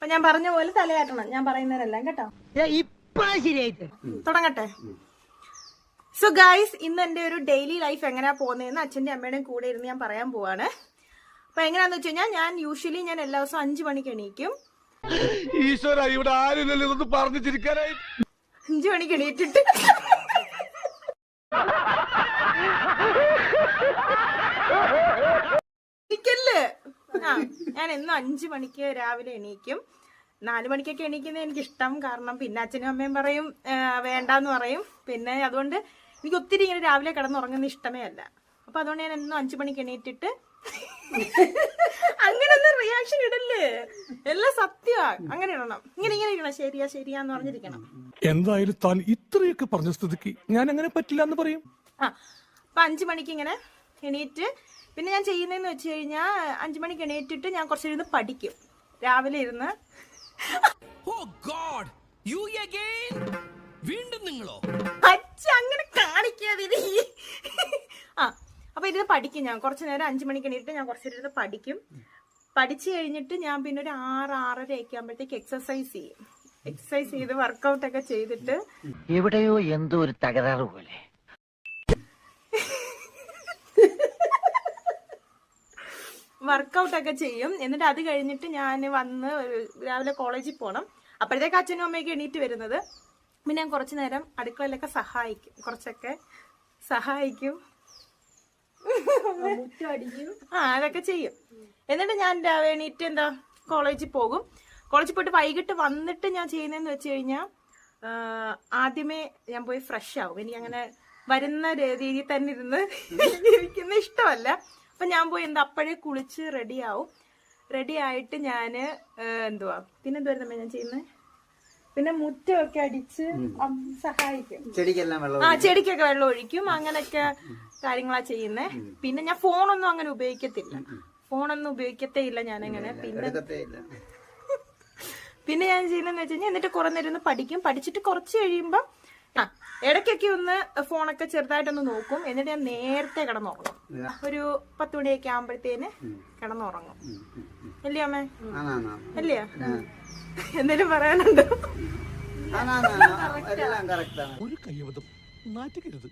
അപ്പൊ ഞാൻ പറഞ്ഞ പോലെ തലയാട്ടണം, ഞാൻ പറയുന്നതിനെല്ലാം കേട്ടോ. തുടങ്ങട്ടെ. സോ ഗൈസ്, ഇന്ന് എന്റെ ഒരു ഡെയിലി ലൈഫ് എങ്ങനെയാ പോകുന്നതെന്ന് അച്ഛന്റെ അമ്മയുടെയും കൂടെ ഇരുന്ന് ഞാൻ പറയാൻ പോവാണ്. അപ്പൊ എങ്ങനെയാന്ന് വെച്ച് കഴിഞ്ഞാൽ ഞാൻ എല്ലാ ദിവസവും 5 മണിക്ക് എണീക്കും. 5 മണിക്ക് എണീറ്റിട്ട് ഞാൻ എന്നും 5 മണിക്ക് രാവിലെ എണീക്കും. 4 മണിക്കൊക്കെ എണീക്കുന്നത് എനിക്കിഷ്ടം. കാരണം പിന്നെ അച്ഛനും അമ്മയും പറയും വേണ്ടാന്ന് പറയും. പിന്നെ അതുകൊണ്ട് എനിക്ക് ഒത്തിരി ഇങ്ങനെ രാവിലെ കിടന്നുറങ്ങുന്ന ഇഷ്ടമേ അല്ല. അപ്പൊ അതുകൊണ്ട് ഞാൻ എന്നും 5 മണിക്ക് എണീറ്റിട്ട് അങ്ങനൊന്നും റിയാക്ഷൻ ഇടല്ലേ, എല്ലാം സത്യമാ. അങ്ങനെ ഇടണം, ഇങ്ങനെ ഇടണം, ശരിയാന്ന് പറഞ്ഞിരിക്കണം. എന്തായാലും താൻ ഇത്രയൊക്കെ പറഞ്ഞ സ്ഥിതിക്ക് ഞാൻ അങ്ങനെ പറ്റില്ല എന്ന് പറയും. അപ്പൊ 5 മണിക്ക് ഇങ്ങനെ എണീറ്റ് പിന്നെ ഞാൻ ചെയ്യുന്നതെന്ന് വെച്ച് കഴിഞ്ഞാൽ 5 മണിക്ക് എണീറ്റിട്ട് ഞാൻ കുറച്ചിരുന്ന് പഠിക്കും. രാവിലെ ഇരുന്ന് അച്ഛ അങ്ങനെ കാണിക്കാതെ അപ്പൊ ഇരുന്ന് പഠിക്കും. ഞാൻ കുറച്ചു നേരം 5 മണിക്ക് എണീറ്റ് ഞാൻ കുറച്ചിരുന്ന് പഠിക്കും. പഠിച്ചു കഴിഞ്ഞിട്ട് ഞാൻ പിന്നെ ഒരു 6-6:30 ഒക്കെ ആകുമ്പോഴത്തേക്ക് എക്സസൈസ് ചെയ്ത് വർക്കൗട്ട് ഒക്കെ ചെയ്തിട്ട് എവിടെയോ എന്തോ ഒരു തകരാറ് പോലെ വർക്കൗട്ട് ഒക്കെ ചെയ്യും. എന്നിട്ട് അത് കഴിഞ്ഞിട്ട് ഞാൻ വന്ന് രാവിലെ കോളേജിൽ പോകണം. അപ്പോഴത്തേക്ക് അച്ഛനും അമ്മയൊക്കെ എണീറ്റ് വരുന്നത്. പിന്നെ ഞാൻ കുറച്ചു നേരം അടുക്കളയിലൊക്കെ കുറച്ചൊക്കെ സഹായിക്കും, അതൊക്കെ ചെയ്യും. എന്നിട്ട് ഞാൻ എണീറ്റ് കോളേജിൽ പോകും. കോളേജിൽ പോയിട്ട് വൈകിട്ട് വന്നിട്ട് ഞാൻ ചെയ്യുന്നതെന്ന് വെച്ച് കഴിഞ്ഞാൽ ആദ്യമേ ഞാൻ പോയി ഫ്രഷ് ആവും. എനിക്ക് അങ്ങനെ വരുന്ന രീതിയിൽ തന്നെ ഇരുന്ന് ഇരിക്കുന്ന ഇഷ്ടമല്ല. അപ്പൊ ഞാൻ പോയി അപ്പോഴേ കുളിച്ച് റെഡി ആയിട്ട് ഞാന് പിന്നെന്തുവായിരുന്നു ഞാൻ ചെയ്യുന്നത്, പിന്നെ മുറ്റമൊക്കെ അടിച്ച് സഹായിക്കും. ചെടിക്കൊക്കെ വെള്ളം ഒഴിക്കും. അങ്ങനെയൊക്കെ കാര്യങ്ങളാ ചെയ്യുന്നേ. പിന്നെ ഞാൻ ഫോണൊന്നും അങ്ങനെ ഉപയോഗിക്കത്തില്ല. ഞാനങ്ങനെ. പിന്നെ ഞാൻ ചെയ്യുന്നതെന്ന് വെച്ച് കഴിഞ്ഞാൽ എന്നിട്ട് കുറെ നേരം ഒന്ന് പഠിക്കും. പഠിച്ചിട്ട് കുറച്ച് കഴിയുമ്പോ ഇടയ്ക്കൊക്കെ ഒന്ന് ഫോണൊക്കെ ചെറുതായിട്ടൊന്ന് നോക്കും. എന്നിട്ട് ഞാൻ നേരത്തെ കിടന്നുറങ്ങും. ഒരു 10 മണിയൊക്കെ ആകുമ്പോഴത്തേന് കിടന്നുറങ്ങും. അല്ലയോ അമ്മേ? അല്ലയോ? എന്തേലും പറയാനുണ്ടോ? ഒരു കയ്യബദ്ധം നാറ്റുകരുത്.